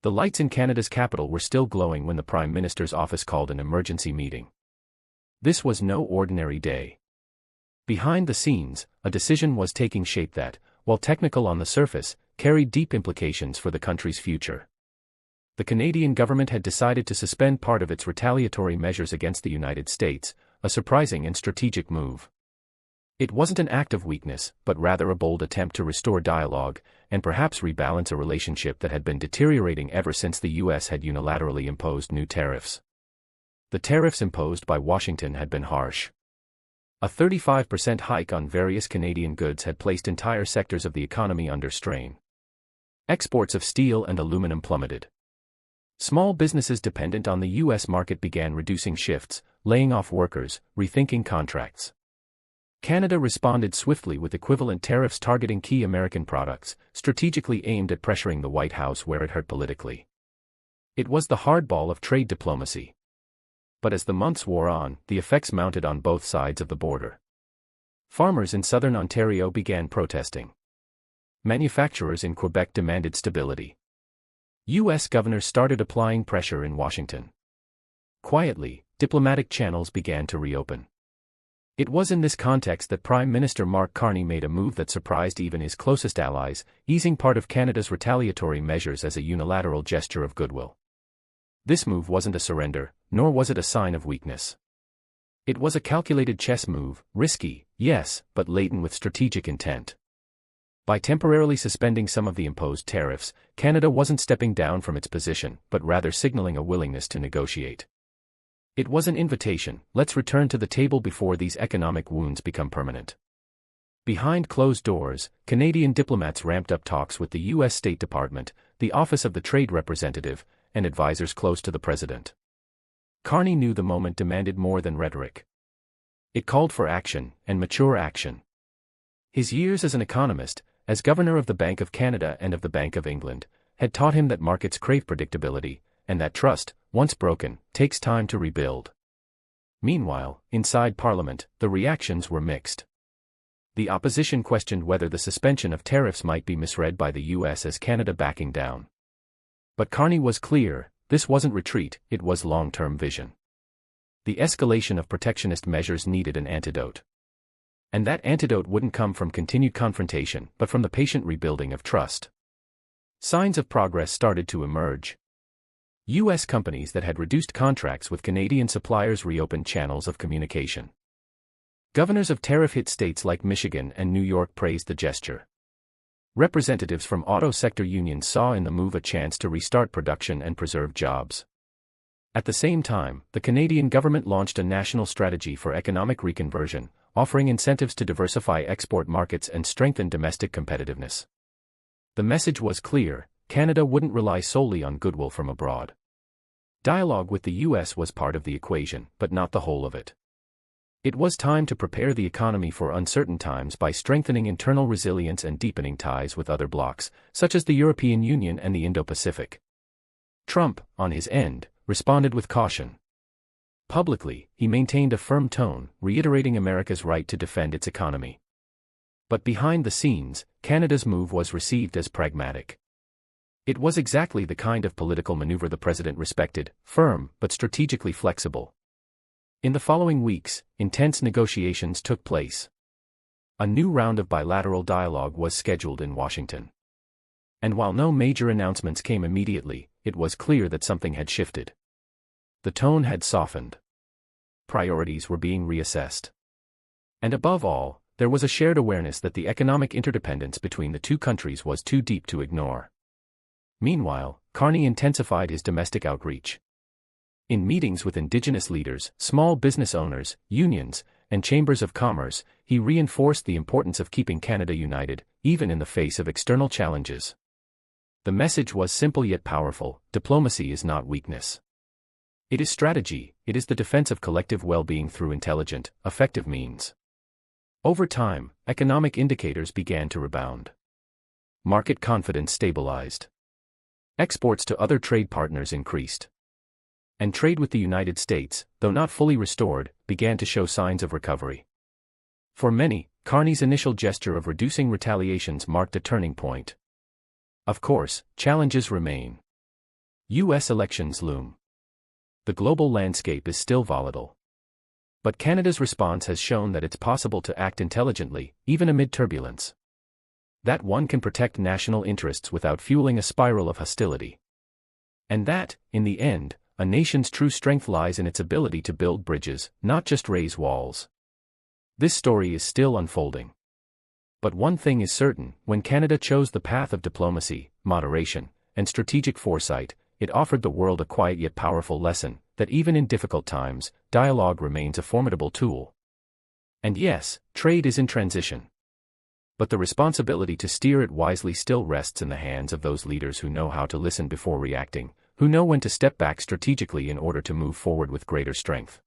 The lights in Canada's capital were still glowing when the Prime Minister's office called an emergency meeting. This was no ordinary day. Behind the scenes, a decision was taking shape that, while technical on the surface, carried deep implications for the country's future. The Canadian government had decided to suspend part of its retaliatory measures against the United States, a surprising and strategic move. It wasn't an act of weakness, but rather a bold attempt to restore dialogue, and perhaps rebalance a relationship that had been deteriorating ever since the U.S. had unilaterally imposed new tariffs. The tariffs imposed by Washington had been harsh. A 35% hike on various Canadian goods had placed entire sectors of the economy under strain. Exports of steel and aluminum plummeted. Small businesses dependent on the U.S. market began reducing shifts, laying off workers, rethinking contracts. Canada responded swiftly with equivalent tariffs targeting key American products, strategically aimed at pressuring the White House where it hurt politically. It was the hardball of trade diplomacy. But as the months wore on, the effects mounted on both sides of the border. Farmers in southern Ontario began protesting. Manufacturers in Quebec demanded stability. U.S. governors started applying pressure in Washington. Quietly, diplomatic channels began to reopen. It was in this context that Prime Minister Mark Carney made a move that surprised even his closest allies, easing part of Canada's retaliatory measures as a unilateral gesture of goodwill. This move wasn't a surrender, nor was it a sign of weakness. It was a calculated chess move, risky, yes, but laden with strategic intent. By temporarily suspending some of the imposed tariffs, Canada wasn't stepping down from its position, but rather signaling a willingness to negotiate. It was an invitation: let's return to the table before these economic wounds become permanent. Behind closed doors, Canadian diplomats ramped up talks with the U.S. State Department, the Office of the Trade Representative, and advisors close to the President. Carney knew the moment demanded more than rhetoric. It called for action, and mature action. His years as an economist, as Governor of the Bank of Canada and of the Bank of England, had taught him that markets crave predictability, and that trust, once broken, takes time to rebuild. Meanwhile, inside Parliament, the reactions were mixed. The opposition questioned whether the suspension of tariffs might be misread by the U.S. as Canada backing down. But Carney was clear: this wasn't retreat, it was long-term vision. The escalation of protectionist measures needed an antidote. And that antidote wouldn't come from continued confrontation, but from the patient rebuilding of trust. Signs of progress started to emerge. U.S. companies that had reduced contracts with Canadian suppliers reopened channels of communication. Governors of tariff-hit states like Michigan and New York praised the gesture. Representatives from auto sector unions saw in the move a chance to restart production and preserve jobs. At the same time, the Canadian government launched a national strategy for economic reconversion, offering incentives to diversify export markets and strengthen domestic competitiveness. The message was clear: Canada wouldn't rely solely on goodwill from abroad. Dialogue with the U.S. was part of the equation, but not the whole of it. It was time to prepare the economy for uncertain times by strengthening internal resilience and deepening ties with other blocs, such as the European Union and the Indo-Pacific. Trump, on his end, responded with caution. Publicly, he maintained a firm tone, reiterating America's right to defend its economy. But behind the scenes, Canada's move was received as pragmatic. It was exactly the kind of political maneuver the president respected: firm, but strategically flexible. In the following weeks, intense negotiations took place. A new round of bilateral dialogue was scheduled in Washington. And while no major announcements came immediately, it was clear that something had shifted. The tone had softened. Priorities were being reassessed. And above all, there was a shared awareness that the economic interdependence between the two countries was too deep to ignore. Meanwhile, Carney intensified his domestic outreach. In meetings with Indigenous leaders, small business owners, unions, and chambers of commerce, he reinforced the importance of keeping Canada united, even in the face of external challenges. The message was simple yet powerful: diplomacy is not weakness. It is strategy, it is the defense of collective well-being through intelligent, effective means. Over time, economic indicators began to rebound. Market confidence stabilized. Exports to other trade partners increased. And trade with the United States, though not fully restored, began to show signs of recovery. For many, Carney's initial gesture of reducing retaliations marked a turning point. Of course, challenges remain. U.S. elections loom. The global landscape is still volatile. But Canada's response has shown that it's possible to act intelligently, even amid turbulence. That one can protect national interests without fueling a spiral of hostility. And that, in the end, a nation's true strength lies in its ability to build bridges, not just raise walls. This story is still unfolding. But one thing is certain: when Canada chose the path of diplomacy, moderation, and strategic foresight, it offered the world a quiet yet powerful lesson, that even in difficult times, dialogue remains a formidable tool. And yes, trade is in transition. But the responsibility to steer it wisely still rests in the hands of those leaders who know how to listen before reacting, who know when to step back strategically in order to move forward with greater strength.